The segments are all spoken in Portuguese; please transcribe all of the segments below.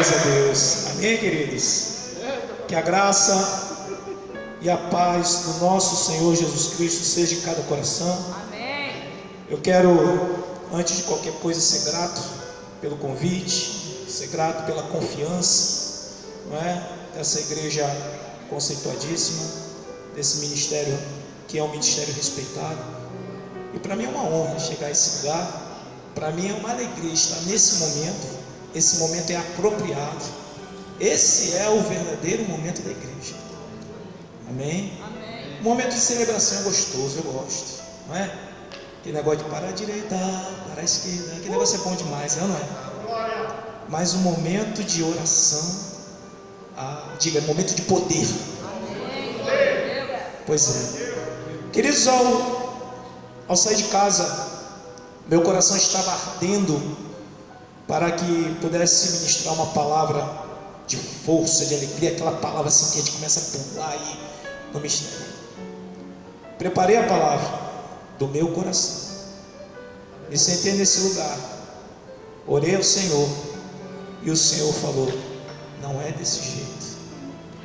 Glórias a Deus. Amém, queridos? Que a graça e a paz do nosso Senhor Jesus Cristo seja em cada coração. Amém. Eu quero, antes de qualquer coisa, ser grato pelo convite, ser grato pela confiança, não é? Dessa igreja conceituadíssima, desse ministério que é um ministério respeitado. E para mim é uma honra chegar a esse lugar. Para mim é uma alegria estar nesse momento. Esse momento é apropriado. Esse é o verdadeiro momento da igreja. Amém? Amém. Um momento de celebração é gostoso, eu gosto, não é? Aquele negócio de parar à direita, parar à esquerda, aquele negócio é bom demais, não é? Mas um momento de oração, diga, momento de poder. Amém. Pois é. Queridos, ao sair de casa, meu coração estava ardendo para que pudesse ministrar uma palavra de força, de alegria, aquela palavra assim que a gente começa a pular aí no mistério. Preparei a palavra do meu coração, me sentei nesse lugar, orei ao Senhor e o Senhor falou: não é desse jeito.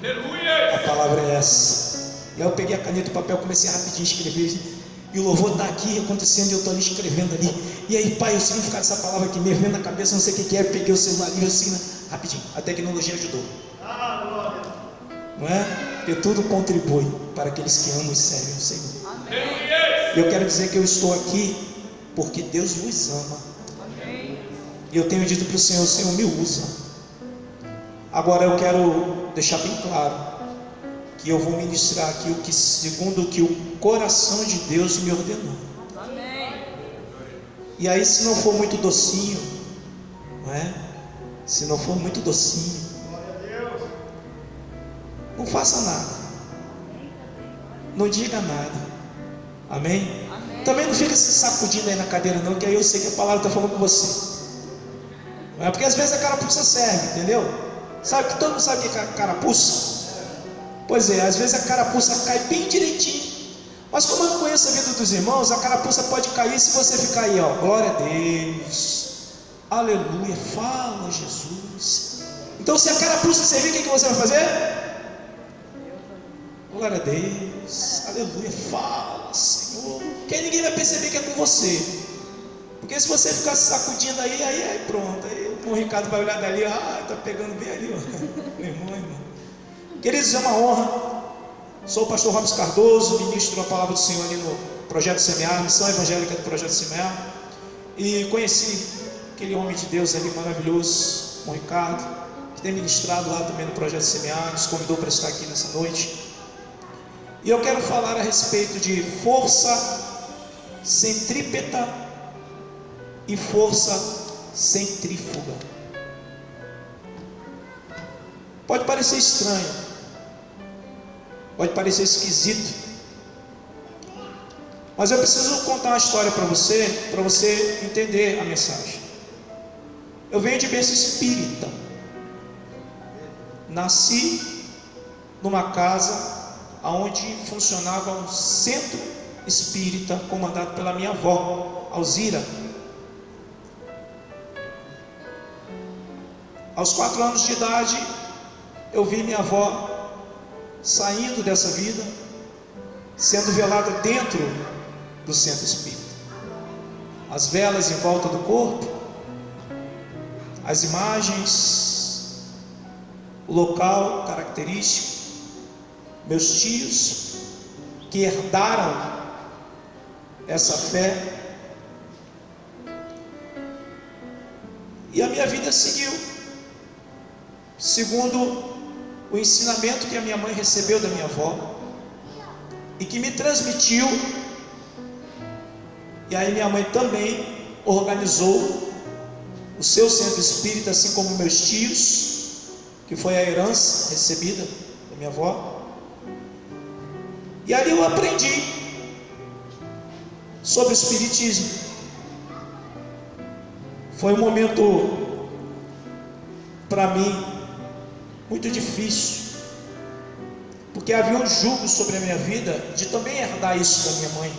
Aleluia! A palavra é essa. E aí eu peguei a caneta e o papel, comecei a rapidinho escrever. E o louvor está aqui acontecendo e eu estou ali escrevendo ali. E aí, pai, o significado dessa palavra aqui me vendo na cabeça, não sei o que é. Eu peguei o celular ali, assim, rapidinho. A tecnologia ajudou. Não é? Porque tudo contribui para aqueles que amam e servem o Senhor. Amém. E eu quero dizer que eu estou aqui porque Deus vos ama. Amém. E eu tenho dito para o Senhor me usa. Agora eu quero deixar bem claro que eu vou ministrar aqui segundo o que o coração de Deus me ordenou. Amém. E aí, se não for muito docinho, não é? Se não for muito docinho, não faça nada, não diga nada. Amém? Amém. Também não fica se sacudindo aí na cadeira não, que aí eu sei que a palavra está falando com você. Não é? Porque às vezes a carapuça serve, entendeu? Sabe que todo mundo sabe o que é carapuça? Pois é, às vezes a carapuça cai bem direitinho. Mas como eu não conheço a vida dos irmãos, a carapuça pode cair se você ficar aí, ó. Glória a Deus, aleluia, fala Jesus. Então se a carapuça servir, o que você vai fazer? Glória a Deus, aleluia, fala Senhor. Que aí ninguém vai perceber que é com você. Porque se você ficar se sacudindo aí pronto. Aí o Ricardo vai olhar dali, tá pegando bem ali, ó. Irmão. Queridos, é uma honra. Sou o pastor Robson Cardoso, ministro da palavra do Senhor ali no Projeto Semear, missão evangélica do Projeto Semear. E conheci aquele homem de Deus ali maravilhoso, o Ricardo, que tem ministrado lá também no Projeto Semear, nos convidou para estar aqui nessa noite. E eu quero falar a respeito de força centrípeta e força centrífuga. Pode parecer estranho, pode parecer esquisito, mas eu preciso contar uma história para você entender a mensagem. Eu venho de berço espírita, nasci numa casa onde funcionava um centro espírita comandado pela minha avó, Alzira. Aos 4 anos de idade, eu vi minha avó saindo dessa vida, sendo velada dentro do centro espírita. As velas em volta do corpo, as imagens, o local característico, meus tios que herdaram essa fé, e a minha vida seguiu segundo o ensinamento que a minha mãe recebeu da minha avó e que me transmitiu. E aí minha mãe também organizou o seu centro espírita, assim como meus tios, que foi a herança recebida da minha avó. E ali eu aprendi sobre o espiritismo. Foi um momento para mim muito difícil, porque havia um jugo sobre a minha vida de também herdar isso da minha mãe.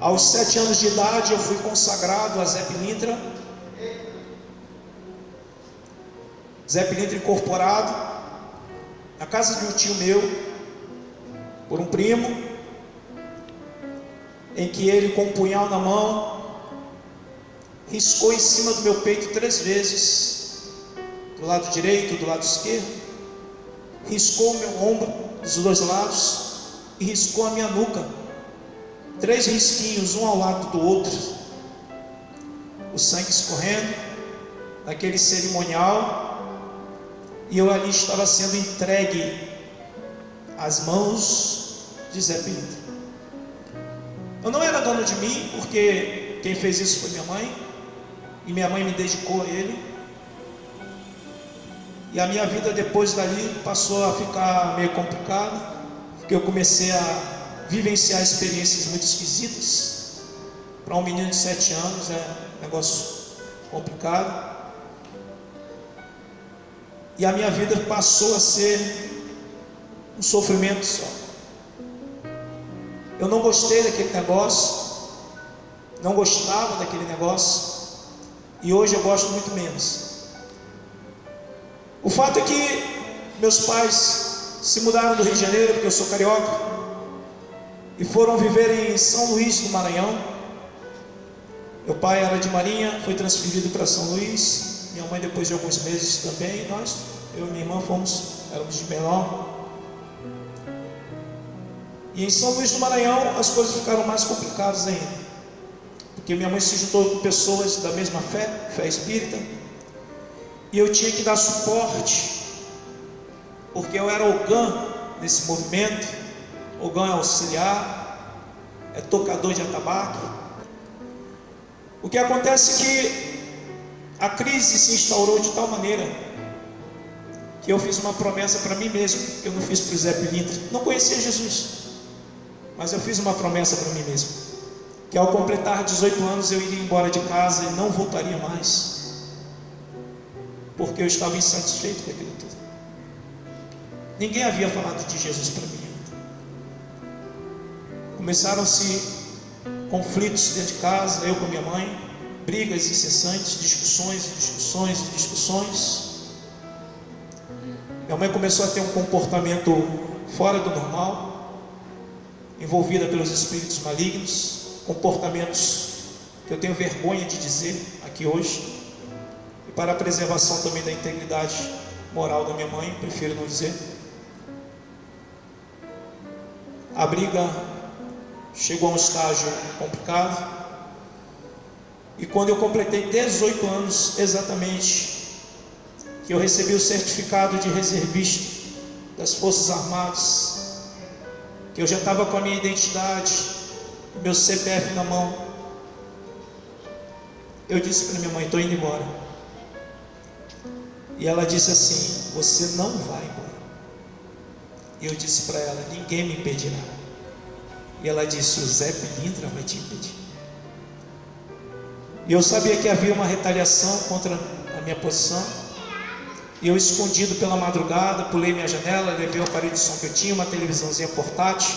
Aos 7 anos de idade eu fui consagrado a Zé Pilintra, Zé Pilintra incorporado, na casa de um tio meu, por um primo, em que ele, com um punhal na mão, riscou em cima do meu peito 3 vezes, do lado direito, do lado esquerdo, riscou o meu ombro dos 2 lados e riscou a minha nuca, 3 risquinhos, um ao lado do outro, o sangue escorrendo, naquele cerimonial, e eu ali estava sendo entregue às mãos de Zé Pilintra. Eu não era dono de mim, porque quem fez isso foi minha mãe, e minha mãe me dedicou a ele, e a minha vida depois dali passou a ficar meio complicada, porque eu comecei a vivenciar experiências muito esquisitas. Para um menino de 7 anos é um negócio complicado, e a minha vida passou a ser um sofrimento só. Eu não gostei daquele negócio, não gostava daquele negócio, e hoje eu gosto muito menos. O fato é que meus pais se mudaram do Rio de Janeiro, porque eu sou carioca, e foram viver em São Luís do Maranhão. Meu pai era de Marinha, foi transferido para São Luís, minha mãe depois de alguns meses também, eu e minha irmã éramos de menor. E em São Luís do Maranhão as coisas ficaram mais complicadas ainda, porque minha mãe se juntou com pessoas da mesma fé espírita, e eu tinha que dar suporte, porque eu era ogã nesse movimento. Ogã é auxiliar, é tocador de atabaque. O que acontece é que a crise se instaurou de tal maneira que eu fiz uma promessa para mim mesmo, que eu não fiz para o Zé Pilintra. Não conhecia Jesus, mas eu fiz uma promessa para mim mesmo, que ao completar 18 anos eu iria embora de casa e não voltaria mais, porque eu estava insatisfeito com aquilo tudo. Ninguém havia falado de Jesus para mim ainda. Começaram-se conflitos dentro de casa, eu com minha mãe, brigas incessantes, discussões. Minha mãe começou a ter um comportamento fora do normal, envolvida pelos espíritos malignos, comportamentos que eu tenho vergonha de dizer aqui hoje, e para a preservação também da integridade moral da minha mãe, prefiro não dizer. A briga chegou a um estágio complicado, e quando eu completei 18 anos exatamente, que eu recebi o certificado de reservista das Forças Armadas, que eu já estava com a minha identidade, meu CPF na mão, eu disse para minha mãe: estou indo embora. E ela disse assim: você não vai embora. E eu disse para ela: ninguém me impedirá. E ela disse: o Zé Pilintra vai te impedir. E eu sabia que havia uma retaliação contra a minha posição, e eu, escondido pela madrugada, pulei minha janela, levei o aparelho de som que eu tinha, uma televisãozinha portátil,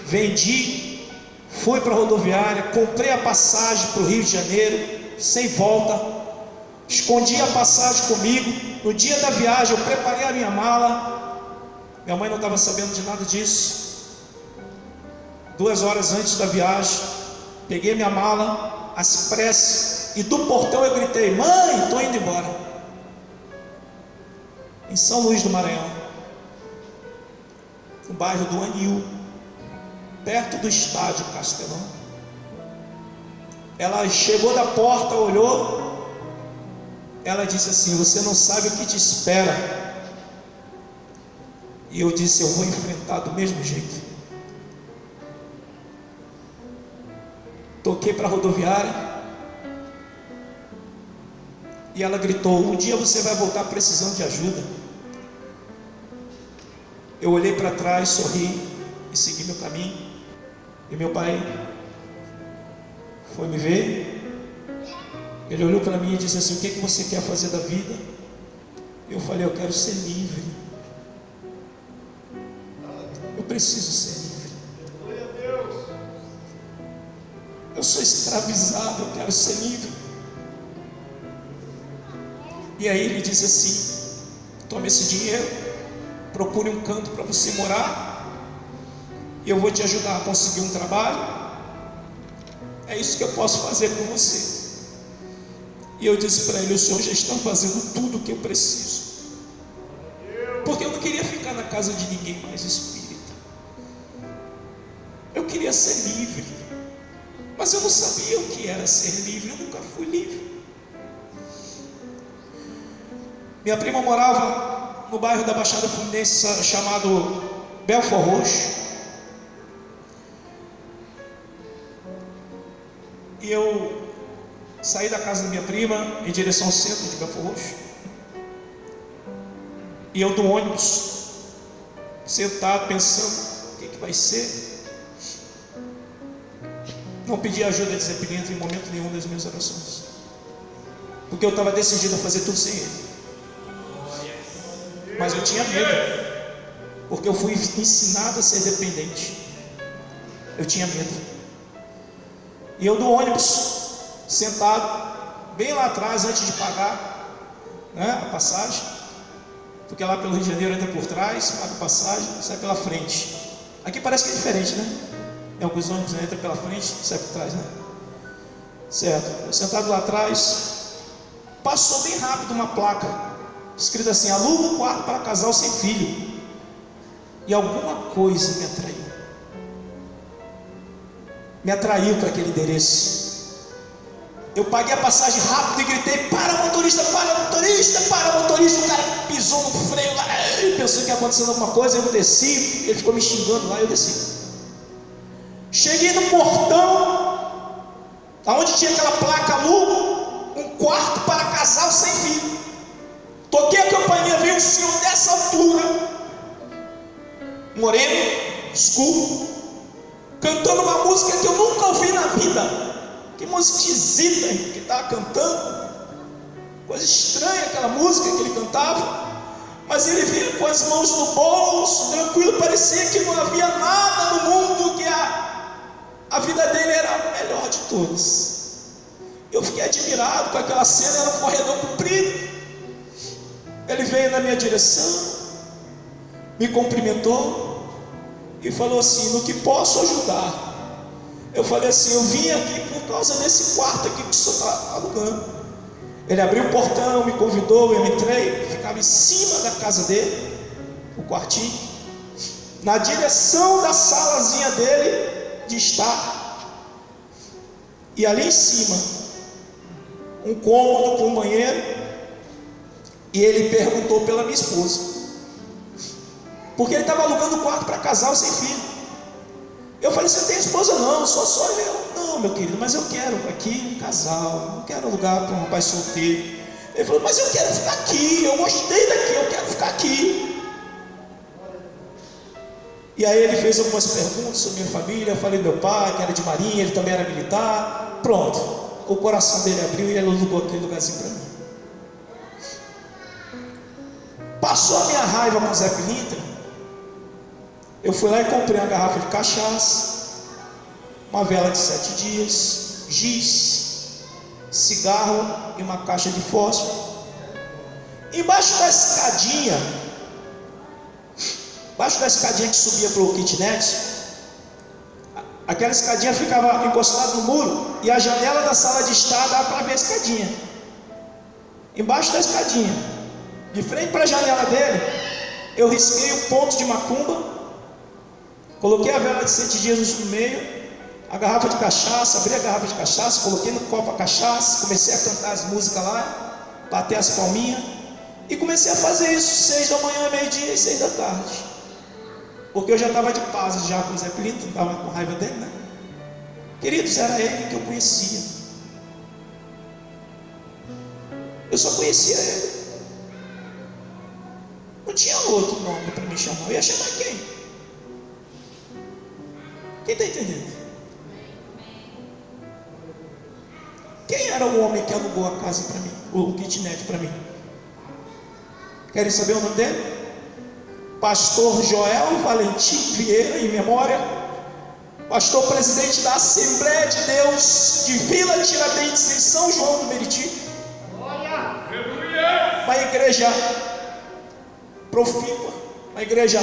vendi, fui para a rodoviária, comprei a passagem para o Rio de Janeiro, sem volta, escondi a passagem comigo. No dia da viagem eu preparei a minha mala, minha mãe não estava sabendo de nada disso. 2 horas antes da viagem, peguei minha mala às pressas, e do portão eu gritei: mãe, estou indo embora. Em São Luís do Maranhão, no bairro do Anil, perto do estádio Castelão. Ela chegou da porta, olhou, ela disse assim: você não sabe o que te espera. E eu disse: eu vou enfrentar do mesmo jeito. Toquei para a rodoviária, e ela gritou: um dia você vai voltar precisando de ajuda. Eu olhei para trás, sorri e segui meu caminho. E meu pai foi me ver. Ele olhou para mim e disse assim: o que você quer fazer da vida? Eu falei: eu quero ser livre. Eu preciso ser livre. Eu sou escravizado, eu quero ser livre. E aí ele disse assim: tome esse dinheiro, procure um canto para você morar, e eu vou te ajudar a conseguir um trabalho. É isso que eu posso fazer por você. E eu disse para ele: o senhor já está fazendo tudo o que eu preciso, porque eu não queria ficar na casa de ninguém mais espírita. Eu queria ser livre, mas eu não sabia o que era ser livre. Eu nunca fui livre. Minha prima morava no bairro da Baixada Fluminense chamado Belford Roxo, e eu saí da casa da minha prima em direção ao centro de Belford Roxo, e eu do ônibus, sentado pensando: o que vai ser? Não pedi ajuda de Zé Pilintra em momento nenhum das minhas orações, porque eu estava decidido a fazer tudo sem ele. Mas eu tinha medo, porque eu fui ensinado a ser dependente. Eu tinha medo. E eu do ônibus, sentado bem lá atrás, antes de pagar, né, a passagem, porque lá pelo Rio de Janeiro entra por trás, paga a passagem, sai pela frente. Aqui parece que é diferente, né? Em alguns ônibus entra pela frente, sai por trás, né? Certo. Eu sentado lá atrás, passou bem rápido uma placa escrito assim: aluga um quarto para casal sem filho. E alguma coisa me atraiu para aquele endereço. Eu paguei a passagem rápido e gritei: para motorista, para motorista, para motorista. O cara pisou no freio lá, ele pensou que ia acontecer alguma coisa. Eu desci, ele ficou me xingando lá, eu desci. Cheguei no portão, aonde tinha aquela placa: aluga um quarto para casal sem filho. Toquei a campainha, veio um senhor dessa altura, moreno, escuro, cantando uma música que eu nunca ouvi na vida. Que música esquisita que estava cantando, coisa estranha aquela música que ele cantava. Mas ele vinha com as mãos no bolso, tranquilo, parecia que não havia nada no mundo, que a vida dele era a melhor de todas. Eu fiquei admirado com aquela cena. Era um corredor comprido. Ele veio na minha direção, me cumprimentou e falou assim: no que posso ajudar? Eu falei assim: eu vim aqui por causa desse quarto aqui que o senhor está alugando. Ele abriu o portão, me convidou, eu entrei, ficava em cima da casa dele, o quartinho, na direção da salazinha dele de estar. E ali em cima, um cômodo com um banheiro. E ele perguntou pela minha esposa, porque ele estava alugando um quarto para casal sem filho. Eu falei: você tem esposa? Não, só eu. Não, meu querido, mas eu quero aqui um casal, não quero alugar para um rapaz solteiro. Ele falou: mas eu quero ficar aqui, eu gostei daqui, eu quero ficar aqui. E aí ele fez algumas perguntas sobre minha família. Eu falei: meu pai, que era de marinha, ele também era militar. Pronto, o coração dele abriu e ele alugou aquele lugarzinho para mim. Passou a minha raiva com o Zé Pilintra. Eu fui lá e comprei uma garrafa de cachaça, uma vela de 7 dias, giz, cigarro e uma caixa de fósforo. Embaixo da escadinha que subia para o kitnet, aquela escadinha ficava encostada no muro, e a janela da sala de estar dava para ver a escadinha. Embaixo da escadinha, de frente para a janela dele, eu risquei o ponto de macumba, coloquei a vela de 7 dias no meio, a garrafa de cachaça, abri a garrafa de cachaça, coloquei no copo a cachaça, comecei a cantar as músicas lá, bater as palminhas, e comecei a fazer isso 6 da manhã, meio-dia e 6 da tarde, porque eu já estava de paz já com o Zé Pilintra, não estava com raiva dele, né? Queridos, era ele que eu conhecia. Eu só conhecia ele. Não tinha outro nome para me chamar. Eu ia chamar quem? Quem está entendendo? Quem era o homem que alugou a casa para mim, o kitnet para mim? Querem saber o nome dele? Pastor Joel Valentim Vieira, em memória, pastor presidente da Assembleia de Deus de Vila Tiradentes, em São João do Meriti. Uma igreja profícua, uma igreja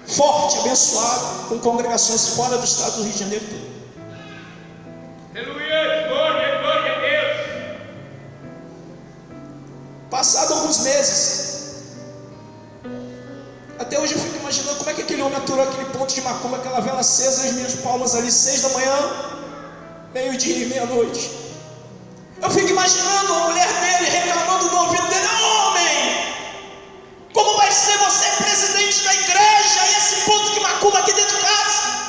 forte, abençoada, com congregações fora do estado do Rio de Janeiro todo. Aleluia, glória, glória a Deus. Passado alguns meses, até hoje eu fico imaginando como é que aquele homem aturou aquele ponto de macumba, aquela vela acesa, as minhas palmas ali, 6 da manhã, meio-dia e meia-noite. Eu fico imaginando a mulher dele reclamando no ouvido dele: homem, como vai ser você presidente da igreja e esse ponto de macumba aqui dentro de casa?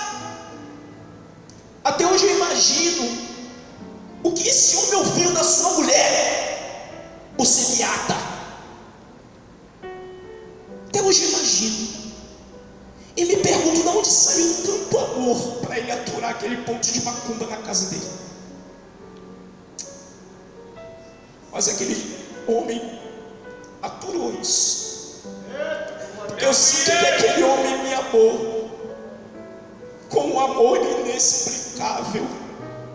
Até hoje eu imagino o que esse homem ouviu da sua mulher, o semiata. Até hoje eu imagino. E me pergunto de onde saiu tanto amor para ele aturar aquele ponto de macumba na casa dele. Mas aquele homem aturou isso. Porque eu sinto que aquele homem me amou com um amor inexplicável.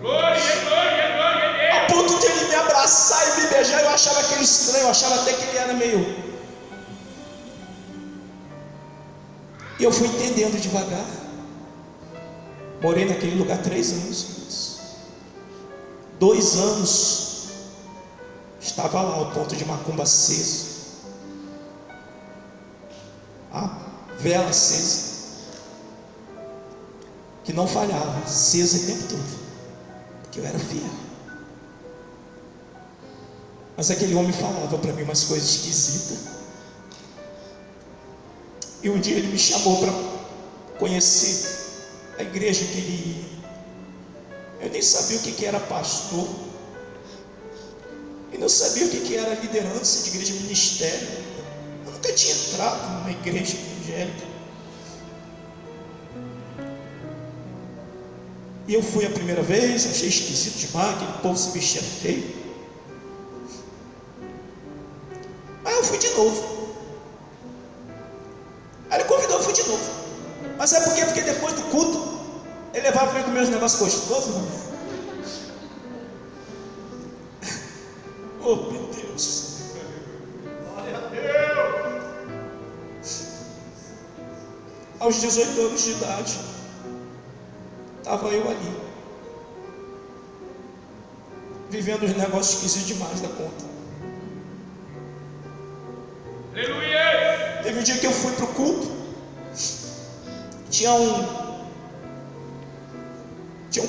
Glória, glória, glória a Deus. A ponto de ele me abraçar e me beijar, eu achava aquilo estranho, eu achava até que ele era meio... E eu fui entendendo devagar. Morei naquele lugar 3 anos. 2 anos estava lá o ponto de macumba aceso, a vela acesa, que não falhava, acesa o tempo todo, porque eu era fiel. Mas aquele homem falava para mim umas coisas esquisitas. E um dia ele me chamou para conhecer a igreja que ele ia. Eu nem sabia o que era pastor. E não sabia o que era liderança de igreja, ministério. Eu nunca tinha entrado numa igreja evangélica. E eu fui a primeira vez, achei esquisito demais, aquele povo se vestia feio. Aí eu fui de novo. Aí ele convidou, eu fui de novo. Mas sabe por quê? Porque depois do culto, ele levava para mim comer os negócios gostosos, não? Oh, meu Deus. Glória a Deus. Aos 18 anos de idade, estava eu ali, vivendo os negócios esquisitos demais da conta. Aleluia. Teve um dia que eu fui para o culto, tinha um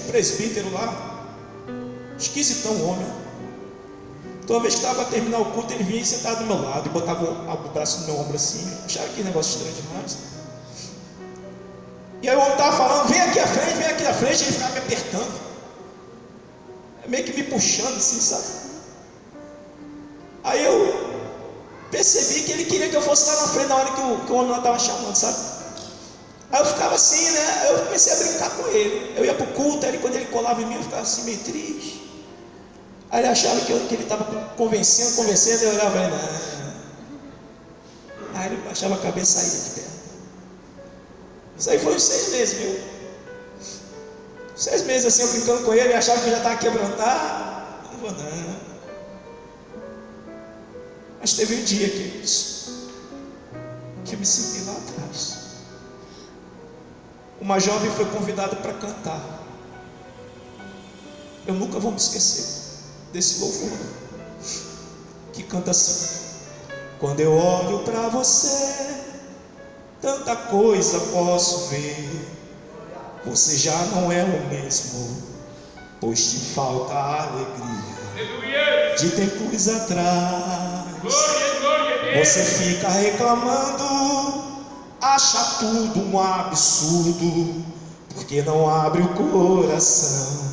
presbítero lá, esquisitão homem. Toda vez que estava a terminar o culto, ele vinha e sentava do meu lado e botava o braço no meu ombro assim. Eu achava que negócio estranho demais. E aí o homem estava falando: vem aqui à frente, vem aqui à frente. Ele ficava me apertando, meio que me puxando assim, sabe? Aí eu percebi que ele queria que eu fosse lá na frente na hora que o homem lá estava chamando, sabe? Aí eu ficava assim, né? Aí eu comecei a brincar com ele. Eu ia para o culto, aí quando ele colava em mim, eu ficava assim meio triste. Aí ele achava que ele estava convencendo, e eu olhava ele, não. Aí ele baixava a cabeça e saía de perto. Isso aí foi uns 6 meses, viu? 6 meses assim, eu brincando com ele, achava que eu já estava quebrantado. Eu vou, não. Mas teve um dia, queridos, que eu me senti lá atrás. Uma jovem foi convidada para cantar. Eu nunca vou me esquecer desse louvor, que canta assim: quando eu olho para você, tanta coisa posso ver. Você já não é o mesmo, pois te falta a alegria de tempos atrás. Glória, glória a Deus. Você fica reclamando, acha tudo um absurdo, porque não abre o coração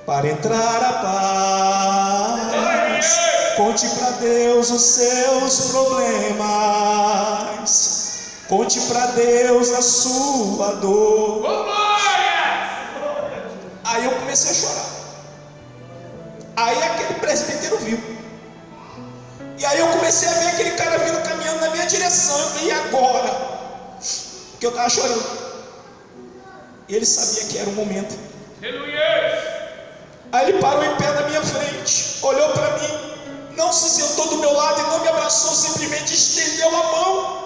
para entrar a paz. Conte para Deus os seus problemas, conte para Deus a sua dor. Aí eu comecei a chorar. Aí aquele presbítero viu. E aí eu comecei a ver aquele cara vindo caminhando na minha direção. Eu falei: e agora? Porque eu estava chorando. E ele sabia que era o momento. Aí ele parou em pé na minha frente, olhou para mim, não se sentou do meu lado e não me abraçou, simplesmente estendeu a mão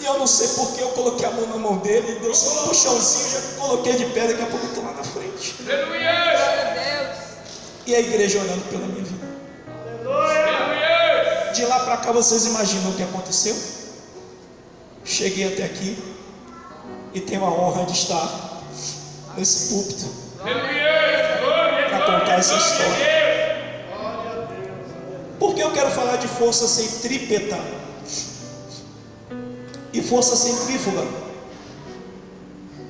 E eu não sei porque eu coloquei a mão na mão dele, e deu só um puxãozinho, já coloquei de pé, daqui a pouco eu estou lá na frente. Aleluia. Glória a Deus. E a igreja orando pela minha vida. Aleluia. De lá para cá vocês imaginam o que aconteceu? Cheguei até aqui e tenho a honra de estar nesse púlpito Aleluia. para contar essa história. Porque eu quero falar de força centrípeta e força centrífuga.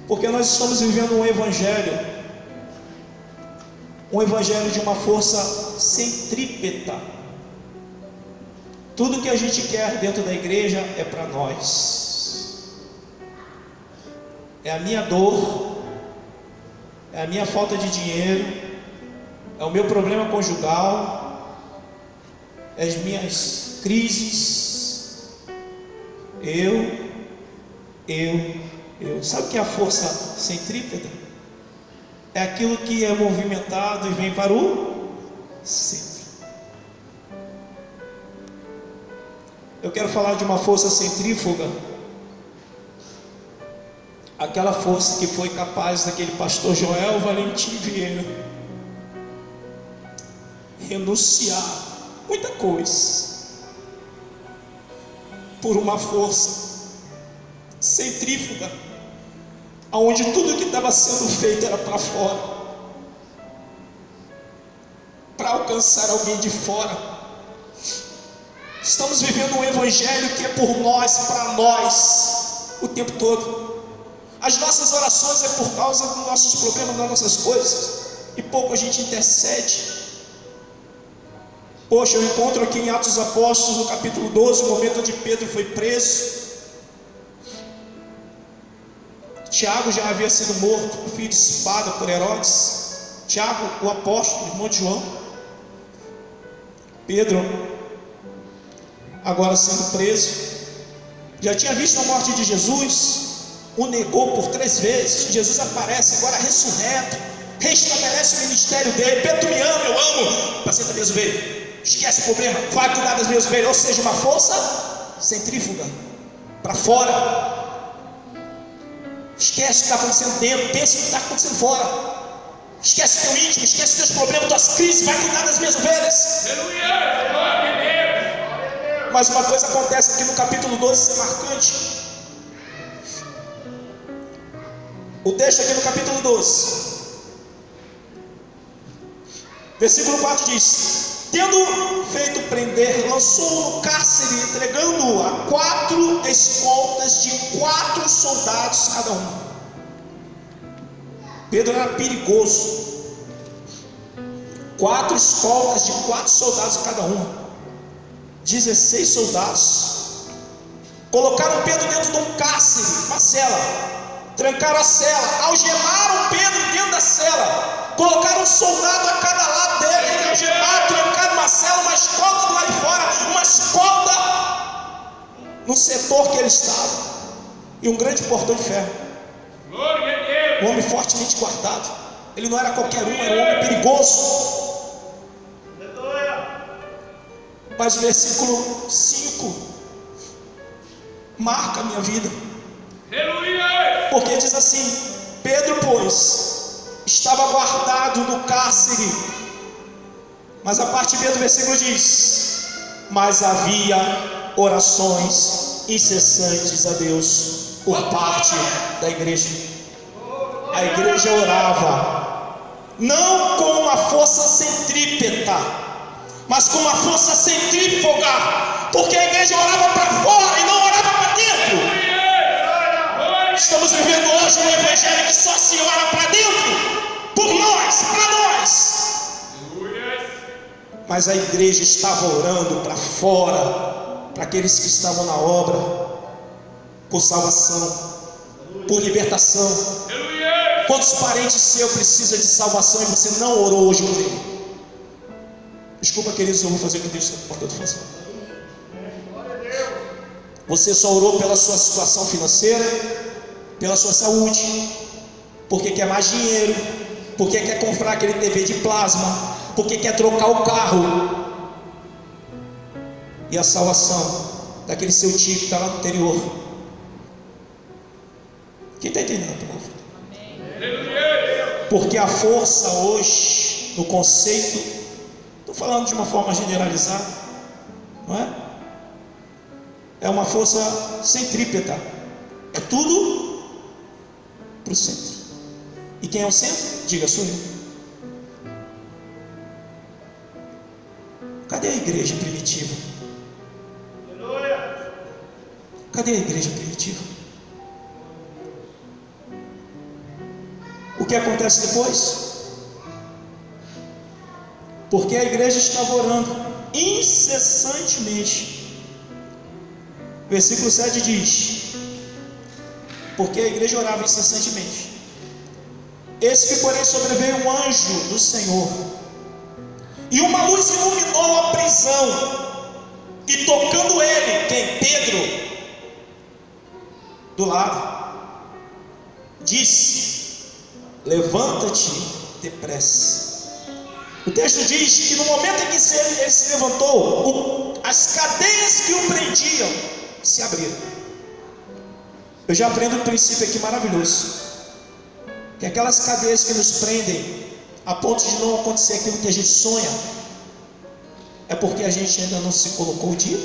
Porque nós estamos vivendo um evangelho de uma força centrípeta. Tudo que a gente quer dentro da igreja é para nós. É a minha dor, é a minha falta de dinheiro, é o meu problema conjugal, é as minhas crises. Eu. Sabe o que é a força centrípeta? É aquilo que é movimentado e vem para o centro. Eu quero falar de uma força centrífuga, aquela força que foi capaz daquele pastor Joel Valentim Vieira renunciar muita coisa por uma força centrífuga, onde tudo que estava sendo feito era para fora, para alcançar alguém de fora. Estamos vivendo um evangelho que é por nós, para nós, o tempo todo. As nossas orações é por causa dos nossos problemas, das nossas coisas, e pouco a gente intercede. Poxa, eu encontro aqui em Atos dos Apóstolos, no capítulo 12, o momento onde Pedro foi preso. Tiago já havia sido morto por fio de espada por Herodes. Tiago, o apóstolo, irmão de João. Pedro, agora sendo preso, já tinha visto a morte de Jesus, o negou por 3 vezes. Jesus aparece agora ressurreto, restabelece o ministério dele. Pedro, me ama, eu amo, apacenta minhas ovelhas. Esquece o problema, vai cuidar das minhas ovelhas. Ou seja, uma força centrífuga para fora. Esquece o que está acontecendo dentro, pensa no que está acontecendo fora. Esquece o teu íntimo, esquece os teus problemas, tuas crises, vai cuidar das minhas ovelhas. Aleluia. Glória a Deus. Mas uma coisa acontece aqui no capítulo 12, isso é marcante. O texto aqui no capítulo 12, versículo 4 diz: tendo feito prender, lançou-o no cárcere, entregando-o a 4 escoltas de 4 soldados cada um. Pedro era perigoso. 4 escoltas de 4 soldados cada um. 16 soldados. Colocaram Pedro dentro de um cárcere, uma cela. Trancaram a cela, algemaram Pedro dentro da cela. Colocaram um soldado a cada lado dele, ele algemado, trancado numa cela, uma escolta do lado de fora, uma escolta no setor que ele estava, e um grande portão de ferro. Glória a Deus. Um homem fortemente guardado. Ele não era qualquer um, era um homem perigoso. Mas o versículo 5 marca a minha vida. Aleluia. Porque diz assim: Pedro, pois, estava guardado no cárcere. Mas a parte B do versículo diz: mas havia orações incessantes a Deus por parte da igreja. A igreja orava, não com uma força centrípeta, mas com uma força centrífuga, porque a igreja orava para fora e não orava para dentro. Estamos vivendo hoje um evangelho que só se ora para dentro, por nós, para nós. Mas a igreja estava orando para fora, para aqueles que estavam na obra, por salvação, por libertação. Quantos parentes seus precisam de salvação e você não orou hoje por ele? Desculpa, queridos, eu vou fazer o que Deus está mandando fazer. Você só orou pela sua situação financeira, pela sua saúde, porque quer mais dinheiro, porque quer comprar aquele TV de plasma, porque quer trocar o carro. E a salvação daquele seu tio que está lá no interior, Quem está entendendo a palavra? Aleluia. Porque a força hoje, no conceito, estou falando de uma forma generalizada, não é? É uma força centrípeta. É tudo para o centro. E quem é o centro? Diga, sou eu. Cadê a igreja primitiva? Cadê a igreja primitiva? O que acontece depois? Porque a igreja estava orando incessantemente. Versículo 7 diz: porque a igreja orava incessantemente. Eis que, porém, sobreveio um anjo do Senhor, e uma luz iluminou a prisão, e tocando ele, quem? Pedro, do lado, disse: levanta-te depressa. O texto diz que no momento em que ele se levantou, as cadeias que o prendiam se abriram. Eu já aprendo um princípio aqui maravilhoso, que aquelas cadeias que nos prendem a ponto de não acontecer aquilo que a gente sonha, é porque a gente ainda não se colocou o dia.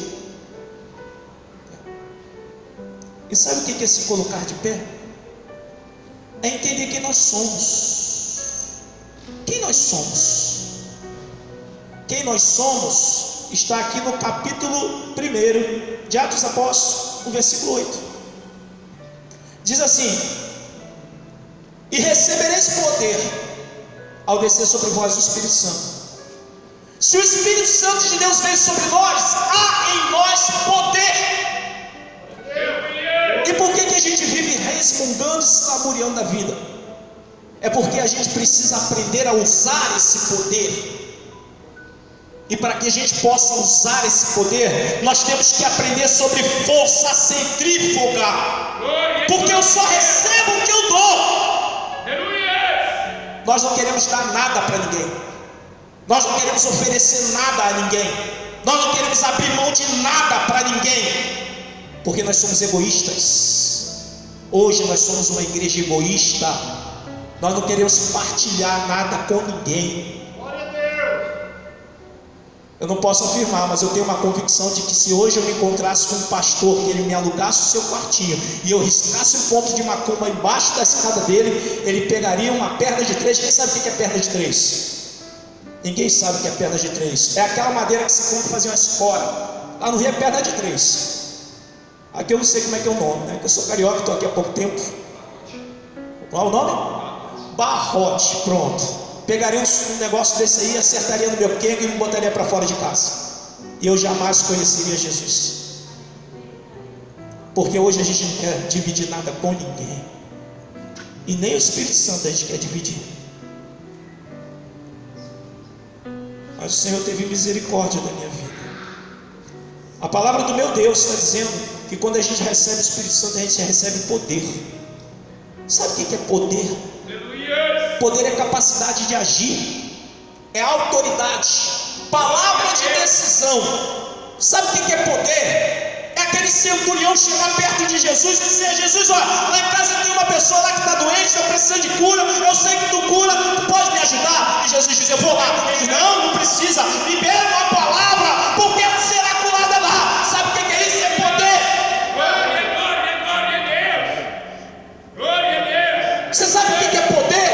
E sabe o que é se colocar de pé? É entender quem nós somos. Quem nós somos? Quem nós somos está aqui no capítulo 1 de Atos dos Apóstolos, no versículo 8. Diz assim: e recebereis poder ao descer sobre vós o Espírito Santo. Se o Espírito Santo de Deus veio sobre nós, há em nós poder. E por que a gente vive resmungando e se lamuriando da vida? É porque a gente precisa aprender a usar esse poder. E para que a gente possa usar esse poder, nós temos que aprender sobre força centrífuga. Porque eu só recebo o que eu dou. Nós não queremos dar nada para ninguém. Nós não queremos oferecer nada a ninguém. Nós não queremos abrir mão de nada para ninguém. Porque nós somos egoístas. Hoje nós somos uma igreja egoísta. Nós não queremos partilhar nada com ninguém. Eu não posso afirmar, mas eu tenho uma convicção de que se hoje eu me encontrasse com um pastor, que ele me alugasse o seu quartinho e eu riscasse um ponto de macumba embaixo da escada dele, ele pegaria uma perna de 3. Quem sabe o que é perna de 3? Ninguém sabe o que é perna de 3. É aquela madeira que se compra para fazer uma escora. Lá no Rio é perna de 3. Aqui eu não sei como é que é o nome, né? Porque eu sou carioca, estou aqui há pouco tempo. Qual é o nome? Barrote, pronto. Pegaria um negócio desse aí, acertaria no meu quengo e me botaria para fora de casa. E eu jamais conheceria Jesus. Porque hoje a gente não quer dividir nada com ninguém. E nem o Espírito Santo a gente quer dividir. Mas o Senhor teve misericórdia da minha vida. A palavra do meu Deus está dizendo que quando a gente recebe o Espírito Santo, a gente recebe poder. Sabe o que é poder? Poder é capacidade de agir, é autoridade, palavra de decisão. Sabe o que é poder? É aquele centurião chegar perto de Jesus e dizer: Jesus, olha, lá em casa tem uma pessoa lá que está doente, está precisando de cura, eu sei que tu cura, tu pode me ajudar? E Jesus diz: eu vou lá. Ele diz: não precisa, libera uma palavra, porque ela será curada lá. Sabe o que é isso? É poder. Você sabe o que é poder?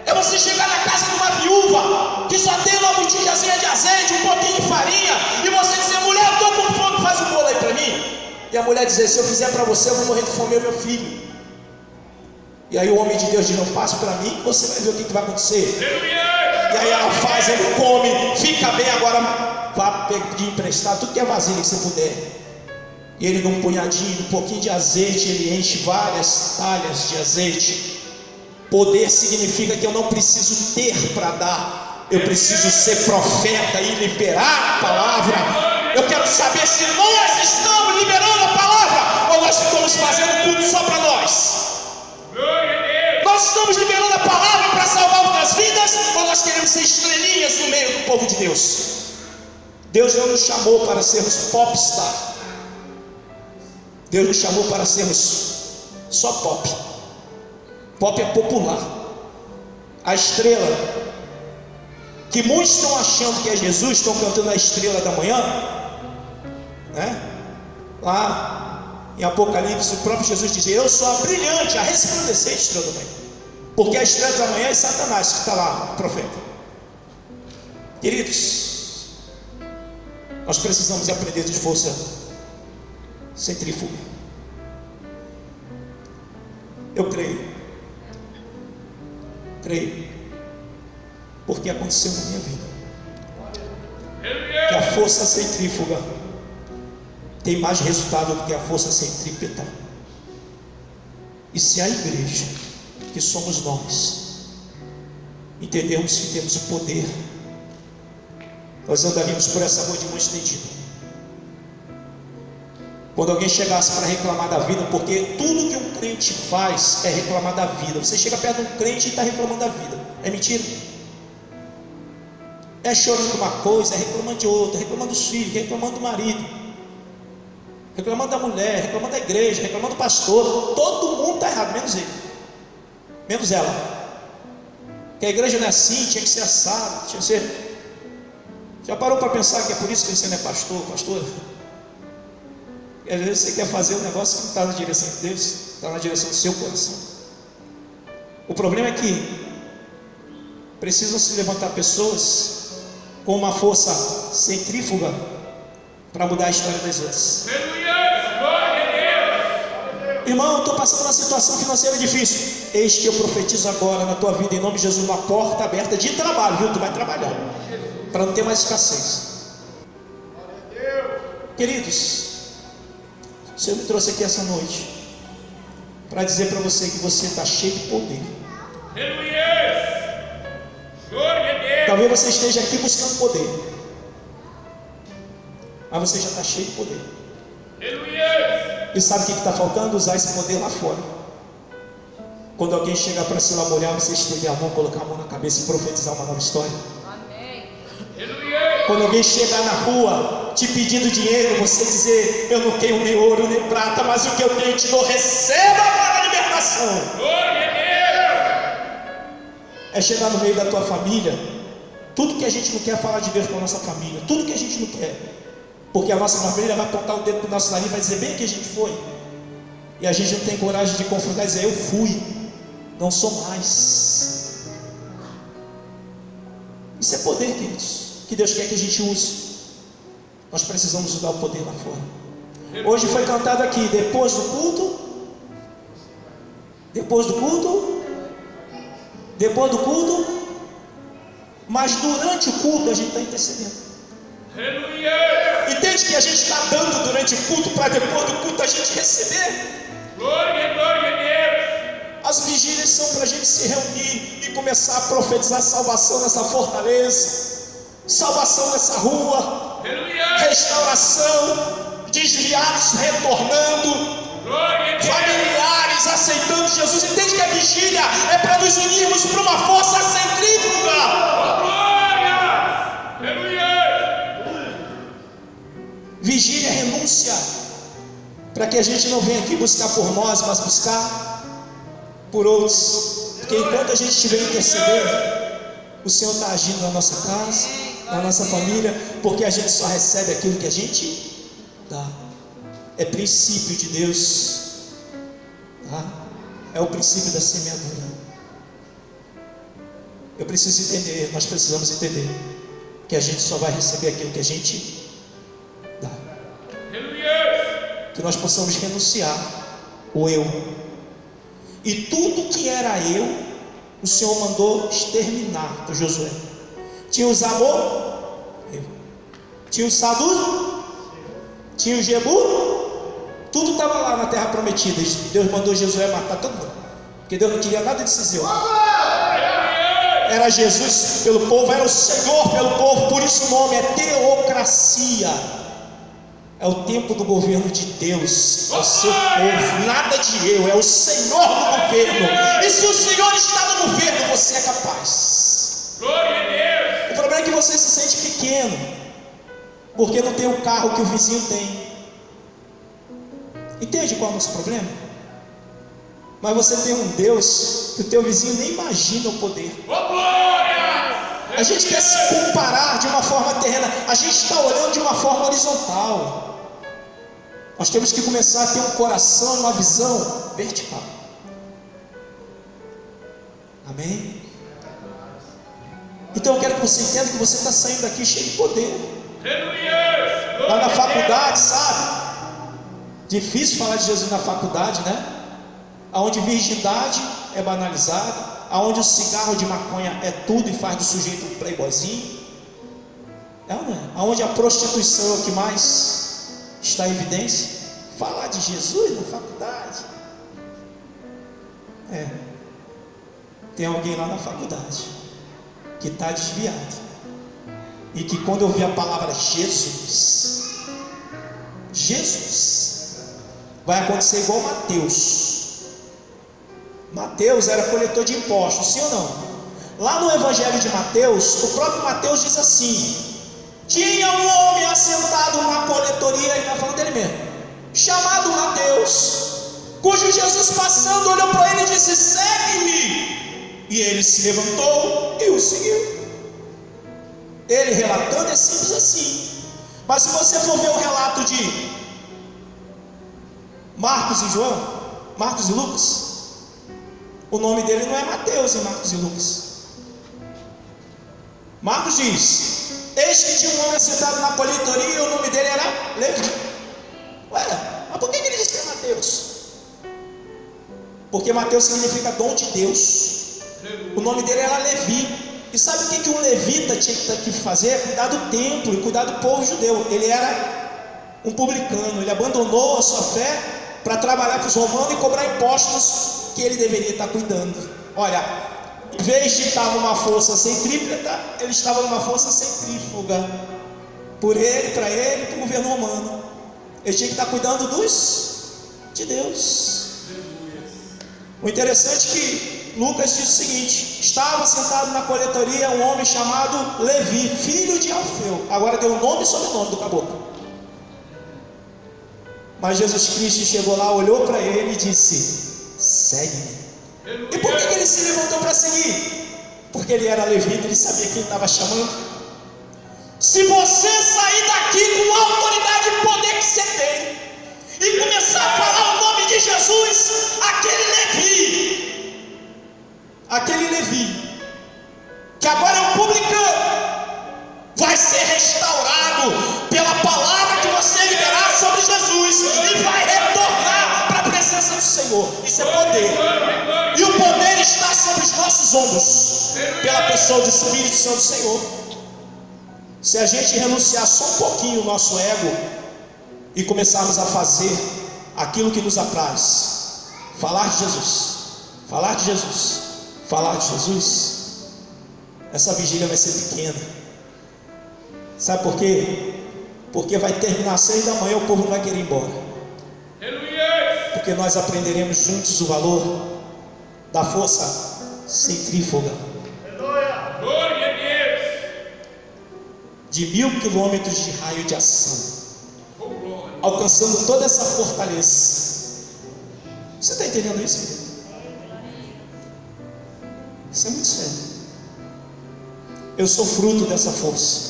É você chegar na casa de uma viúva que só tem uma botijinha de azeite, um pouquinho de farinha, e você dizer: mulher, eu estou com fome, faz um bolo aí para mim. E a mulher dizer: se eu fizer para você, eu vou morrer de fome, meu filho. E aí o homem de Deus diz: não faça para mim, você vai ver o que vai acontecer. E aí ela faz, ele come, fica bem. Agora vá pedir emprestado tudo que é vasilha que você puder. E ele num punhadinho, um pouquinho de azeite, ele enche várias talhas de azeite. Poder significa que eu não preciso ter para dar, eu preciso ser profeta e liberar a palavra. Eu quero saber se nós estamos liberando a palavra ou nós estamos fazendo tudo só para nós. Nós estamos liberando a palavra para salvar outras vidas ou nós queremos ser estrelinhas no meio do povo de Deus? Deus não nos chamou para sermos popstar. Deus nos chamou para sermos Só pop. Pop é popular. A estrela, que muitos estão achando que é Jesus, estão cantando a estrela da manhã, né? Lá em Apocalipse, o próprio Jesus dizia: eu sou a brilhante, a resplandecente estrela da manhã. Porque a estrela da manhã é Satanás, que está lá, o profeta. Queridos, nós precisamos aprender de força centrífuga. Eu creio, porque aconteceu na minha vida, que a força centrífuga tem mais resultado do que a força centrípeta. E se a igreja, que somos nós, entendermos que temos o poder, nós andaríamos por essa rua de mão estendida. Quando alguém chegasse para reclamar da vida, porque tudo que um crente faz é reclamar da vida. Você chega perto de um crente e está reclamando da vida. É mentira? É chorando de uma coisa, é reclamando de outra, reclamando dos filhos, reclamando do marido, reclamando da mulher, reclamando da igreja, reclamando do pastor. Todo mundo está errado, menos ele, menos ela. Que a igreja não é assim, tinha que ser assado, tinha que ser. Já parou para pensar que é por isso que você não é pastor? E às vezes você quer fazer um negócio que não está na direção de Deus, está na direção do seu coração. O problema é que precisam se levantar pessoas com uma força centrífuga para mudar a história das outras. Irmão, eu estou passando uma situação financeira difícil. Eis que eu profetizo agora na tua vida, em nome de Jesus, uma porta aberta de trabalho, viu? Tu vai trabalhar para não ter mais escassez. Queridos, o Senhor me trouxe aqui essa noite para dizer para você que você está cheio de poder. Talvez você esteja aqui buscando poder, mas você já está cheio de poder. E sabe o que está faltando? Usar esse poder lá fora. Quando alguém chegar para se lamuriar, você estender a mão, colocar a mão na cabeça e profetizar uma nova história. Quando alguém chegar na rua te pedindo dinheiro, você dizer: eu não tenho nem ouro nem prata, mas o que eu tenho te dou, receba agora a libertação. É chegar no meio da tua família. Tudo que a gente não quer é falar de Deus para a nossa família, tudo que a gente não quer, porque a nossa família vai apontar o dedo para o nosso nariz e vai dizer bem que a gente foi, e a gente não tem coragem de confrontar e dizer: eu fui, não sou mais. Isso é poder, queridos, que Deus quer que a gente use. Nós precisamos usar o poder lá fora. Hoje foi cantado aqui, depois do culto, mas durante o culto a gente está intercedendo. Entende que a gente está dando durante o culto para depois do culto a gente receber? As vigílias são para a gente se reunir e começar a profetizar salvação nessa fortaleza, salvação nessa rua, restauração, desviados retornando, familiares aceitando Jesus. Entende que a vigília é para nos unirmos para uma força centrífuga. Vigília é renúncia, para que a gente não venha aqui buscar por nós, mas buscar por outros. Porque enquanto a gente estiver intercedendo, o Senhor está agindo na nossa casa, na nossa família, porque a gente só recebe aquilo que a gente dá. É princípio de Deus, tá? É o princípio da semeadura. Eu preciso entender, nós precisamos entender que a gente só vai receber aquilo que a gente dá. Que nós possamos renunciar o eu. E tudo que era eu, o Senhor mandou exterminar para Josué. Tinha os Amor, tinha o Sadu, tinha o Jebu, tudo estava lá na terra prometida. Deus mandou Josué matar todo mundo, porque Deus não queria nada desses eu. Era Jesus pelo povo, era o Senhor pelo povo, por isso o nome é teocracia. É o tempo do governo de Deus, é o seu povo, nada de eu, é o Senhor no governo. E se o Senhor está no governo, você é capaz. O problema é que você se sente pequeno, porque não tem o carro que o vizinho tem. Entende qual é o nosso problema? Mas você tem um Deus que o teu vizinho nem imagina o poder. Oh, glória! A gente quer se comparar de uma forma terrena. A gente está olhando de uma forma horizontal. Nós temos que começar a ter um coração e uma visão vertical. Amém? Então eu quero que você entenda que você está saindo daqui cheio de poder. Lá na faculdade, sabe? Difícil falar de Jesus na faculdade, né? Aonde virgindade é banalizada, aonde o cigarro de maconha é tudo e faz do sujeito um playboyzinho. É ou não é? Aonde a prostituição é o que mais está em evidência. Falar de Jesus na faculdade. Tem alguém lá na faculdade que está desviado, e que quando eu vi a palavra Jesus, vai acontecer igual Mateus era coletor de impostos, sim ou não? Lá no Evangelho de Mateus, o próprio Mateus diz assim: tinha um homem assentado na coletoria, ele está falando dele mesmo, chamado Mateus, cujo Jesus passando olhou para ele e disse: segue-me. E ele se levantou e o seguiu. Ele relatando é simples assim. Mas se você for ver o relato de Marcos e João, Marcos e Lucas, o nome dele não é Mateus em Marcos e Lucas. Marcos diz: eis que tinha um homem sentado na coletoria e o nome dele era Levi. Ué, mas por que ele diz que é Mateus? Porque Mateus significa dom de Deus. O nome dele era Levi. E sabe o que um levita tinha que fazer? Cuidar do templo e cuidar do povo judeu. Ele era um publicano. Ele abandonou a sua fé para trabalhar para os romanos e cobrar impostos que ele deveria estar cuidando. Olha, em vez de estar numa força centrípeta, ele estava numa força centrífuga. Por ele, para ele, para o governo romano. Ele tinha que estar cuidando de Deus. O interessante é que Lucas diz o seguinte: estava sentado na coletoria um homem chamado Levi, filho de Alfeu. Agora deu o nome e sobrenome do caboclo. Mas Jesus Cristo chegou lá, olhou para ele e disse: segue-me. E por que ele se levantou para seguir? Porque ele era levita, ele sabia quem estava chamando. Se você sair daqui com a autoridade e poder que você tem e começar a falar o nome de Jesus, aquele Levi, que agora é um publicano, vai ser restaurado pela palavra que você liberar sobre Jesus e vai retornar para a presença do Senhor. Isso é poder, e o poder está sobre os nossos ombros pela pessoa do Espírito Santo do Senhor. Se a gente renunciar só um pouquinho o nosso ego e começarmos a fazer aquilo que nos apraz, falar de Jesus, falar de Jesus, falar de Jesus, essa vigília vai ser pequena. Sabe por quê? Porque vai terminar às 6 da manhã, o povo não vai querer ir embora. Porque nós aprenderemos juntos o valor da força centrífuga. De 1000 quilômetros de raio de ação, alcançando toda essa fortaleza. Você está entendendo isso, querido? Isso é muito sério. Eu sou fruto dessa força.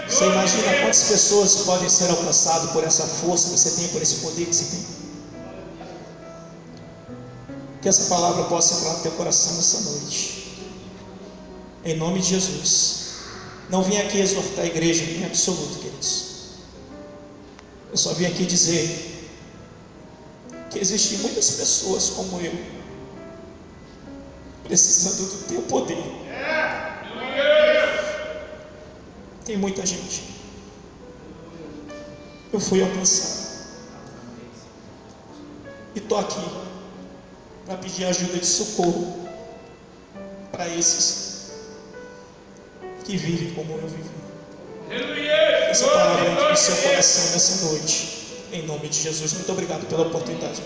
Você imagina quantas pessoas podem ser alcançadas por essa força que você tem, por esse poder que você tem? Que essa palavra possa entrar no teu coração nessa noite, em nome de Jesus. Não vim aqui exortar a igreja em absoluto, queridos. Eu só vim aqui dizer que existem muitas pessoas como eu, precisando do teu poder. Tem muita gente. Eu fui alcançado e estou aqui para pedir ajuda de socorro para esses que vivem como eu vivo. Essa palavra entra no seu coração nessa noite, em nome de Jesus. Muito obrigado pela oportunidade.